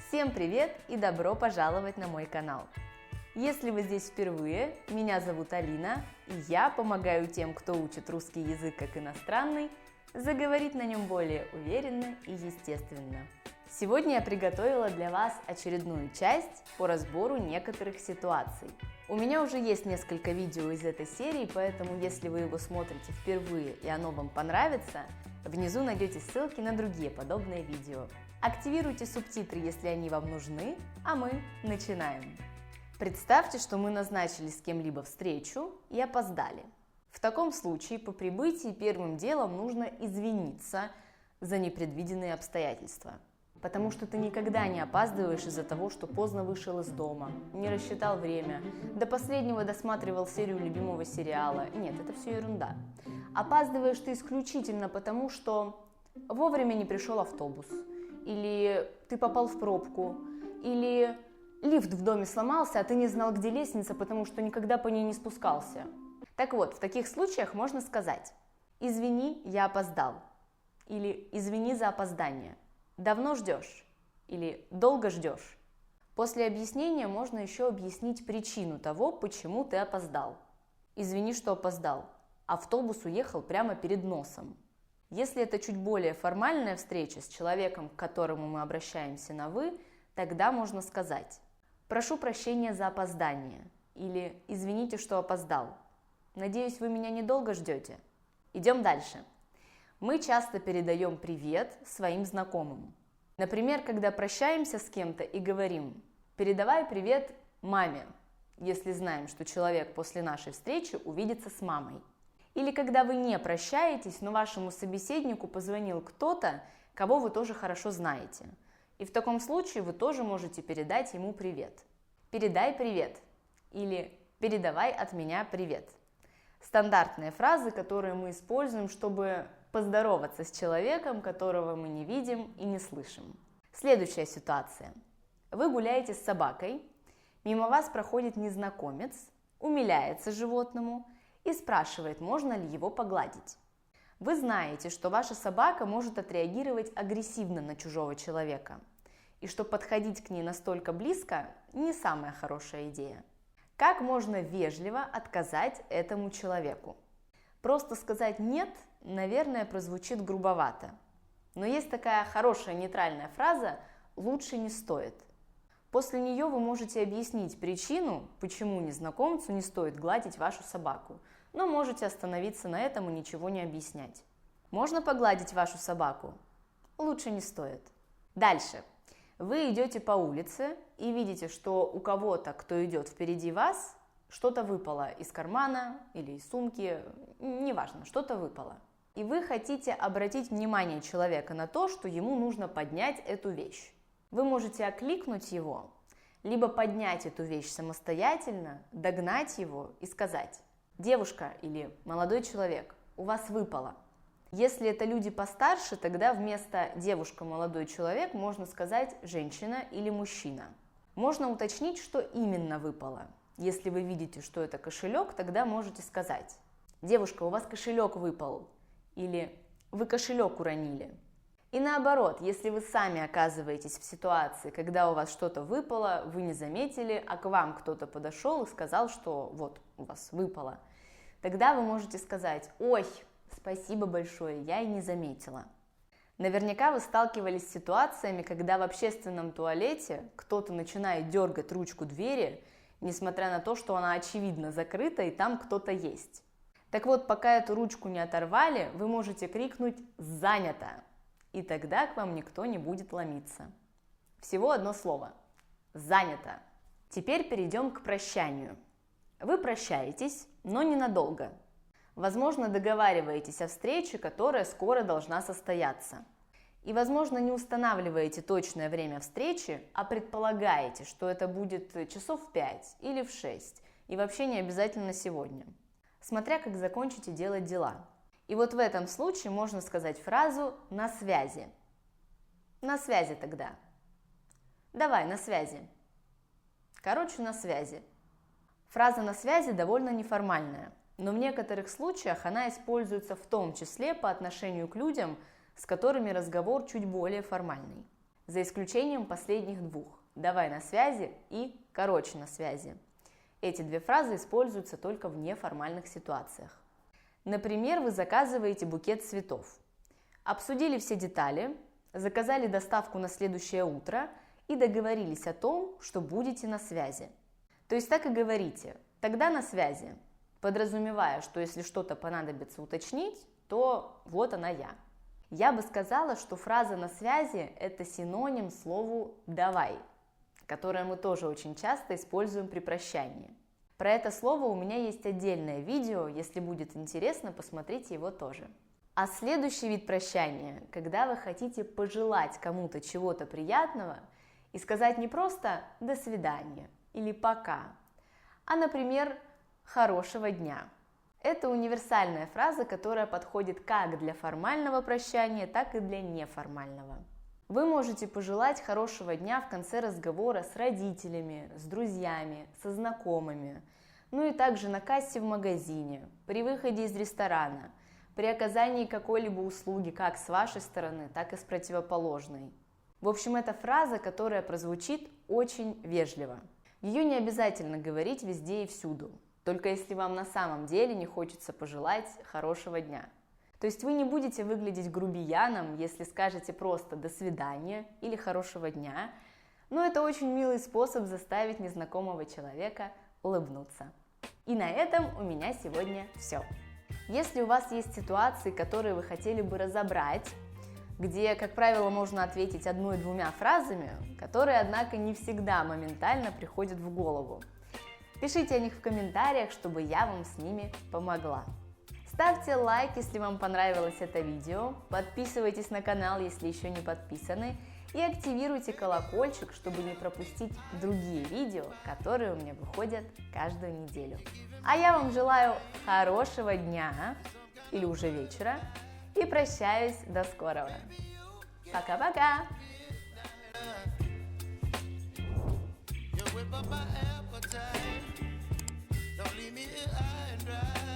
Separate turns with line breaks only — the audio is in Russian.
Всем привет и добро пожаловать на мой канал! Если вы здесь впервые, меня зовут Алина, и я помогаю тем, кто учит русский язык как иностранный, заговорить на нем более уверенно и естественно. Сегодня я приготовила для вас очередную часть по разбору некоторых ситуаций. У меня уже есть несколько видео из этой серии, поэтому если вы его смотрите впервые и оно вам понравится, внизу найдете ссылки на другие подобные видео. Активируйте субтитры, если они вам нужны, а мы начинаем. Представьте, что мы назначили с кем-либо встречу и опоздали. В таком случае по прибытии первым делом нужно извиниться за непредвиденные обстоятельства. Потому что ты никогда не опаздываешь из-за того, что поздно вышел из дома, не рассчитал время, до последнего досматривал серию любимого сериала. Нет, это все ерунда. Опаздываешь ты исключительно потому, что вовремя не пришел автобус, или ты попал в пробку, или лифт в доме сломался, а ты не знал, где лестница, потому что никогда по ней не спускался. Так вот, в таких случаях можно сказать: «Извини, я опоздал», или «Извини за опоздание», «Давно ждешь?» или «Долго ждешь?». После объяснения можно еще объяснить причину того, почему ты опоздал. «Извини, что опоздал. Автобус уехал прямо перед носом». Если это чуть более формальная встреча с человеком, к которому мы обращаемся на «вы», тогда можно сказать: «Прошу прощения за опоздание» или «Извините, что опоздал. Надеюсь, вы меня недолго ждете». Идем дальше. Мы часто передаем привет своим знакомым. Например, когда прощаемся с кем-то и говорим: «Передавай привет маме», если знаем, что человек после нашей встречи увидится с мамой. Или когда вы не прощаетесь, но вашему собеседнику позвонил кто-то, кого вы тоже хорошо знаете. И в таком случае вы тоже можете передать ему привет. «Передай привет» или «Передавай от меня привет». Стандартные фразы, которые мы используем, чтобы поздороваться с человеком, которого мы не видим и не слышим. Следующая ситуация. Вы гуляете с собакой, мимо вас проходит незнакомец, умиляется животному и спрашивает, можно ли его погладить. Вы знаете, что ваша собака может отреагировать агрессивно на чужого человека, и что подходить к ней настолько близко не самая хорошая идея. Как можно вежливо отказать этому человеку? Просто сказать «нет», наверное, прозвучит грубовато. Но есть такая хорошая нейтральная фраза «лучше не стоит». После нее вы можете объяснить причину, почему незнакомцу не стоит гладить вашу собаку, но можете остановиться на этом и ничего не объяснять. Можно погладить вашу собаку? Лучше не стоит. Дальше. Вы идете по улице и видите, что у кого-то, кто идет впереди вас, что-то выпало из кармана или из сумки, неважно, что-то выпало. И вы хотите обратить внимание человека на то, что ему нужно поднять эту вещь. Вы можете окликнуть его, либо поднять эту вещь самостоятельно, догнать его и сказать: «Девушка» или «Молодой человек, у вас выпало». Если это люди постарше, тогда вместо «девушка», «молодой человек» можно сказать «женщина» или «мужчина». Можно уточнить, что именно выпало. Если вы видите, что это кошелек, тогда можете сказать: «Девушка, у вас кошелек выпал» или «Вы кошелек уронили». И наоборот, если вы сами оказываетесь в ситуации, когда у вас что-то выпало, вы не заметили, а к вам кто-то подошел и сказал, что вот у вас выпало, тогда вы можете сказать: «Ой, спасибо большое, я и не заметила». Наверняка вы сталкивались с ситуациями, когда в общественном туалете кто-то начинает дергать ручку двери, несмотря на то, что она очевидно закрыта и там кто-то есть. Так вот, пока эту ручку не оторвали, вы можете крикнуть «занято», и тогда к вам никто не будет ломиться. Всего одно слово – «занято». Теперь перейдем к прощанию. Вы прощаетесь, но ненадолго. Возможно, договариваетесь о встрече, которая скоро должна состояться. И, возможно, не устанавливаете точное время встречи, а предполагаете, что это будет часов в 5 или в 6, и вообще не обязательно сегодня. Смотря как закончите делать дела. И вот в этом случае можно сказать фразу «на связи». На связи тогда. Давай, на связи. Короче, на связи. Фраза «на связи» довольно неформальная, но в некоторых случаях она используется в том числе по отношению к людям, с которыми разговор чуть более формальный. за исключением последних двух «давай на связи» и «короче на связи». Эти две фразы используются только в неформальных ситуациях. Например, вы заказываете букет цветов. Обсудили все детали, заказали доставку на следующее утро и договорились о том, что будете на связи. То есть так и говорите «тогда на связи», подразумевая, что если что-то понадобится уточнить, то вот она я. Я бы сказала, что фраза «на связи» – это синоним слову «давай», которое мы тоже очень часто используем при прощании. Про это слово у меня есть отдельное видео, если будет интересно, посмотрите его тоже. А следующий вид прощания, когда вы хотите пожелать кому-то чего-то приятного и сказать не просто «до свидания» или «пока», а, например, «хорошего дня». Это универсальная фраза, которая подходит как для формального прощания, так и для неформального. Вы можете пожелать хорошего дня в конце разговора с родителями, с друзьями, со знакомыми, ну и также на кассе в магазине, при выходе из ресторана, при оказании какой-либо услуги как с вашей стороны, так и с противоположной. В общем, это фраза, которая прозвучит очень вежливо. Ее не обязательно говорить везде и всюду, только если вам на самом деле не хочется пожелать хорошего дня. То есть вы не будете выглядеть грубияном, если скажете просто «до свидания» или «хорошего дня», но это очень милый способ заставить незнакомого человека улыбнуться. И на этом у меня сегодня все. Если у вас есть ситуации, которые вы хотели бы разобрать, где, как правило, можно ответить одной-двумя фразами, которые, однако, не всегда моментально приходят в голову, пишите о них в комментариях, чтобы я вам с ними помогла. Ставьте лайк, если вам понравилось это видео, подписывайтесь на канал, если еще не подписаны, и активируйте колокольчик, чтобы не пропустить другие видео, которые у меня выходят каждую неделю. А я вам желаю хорошего дня или уже вечера и прощаюсь до скорого. Пока-пока!
Don't leave me here high and dry.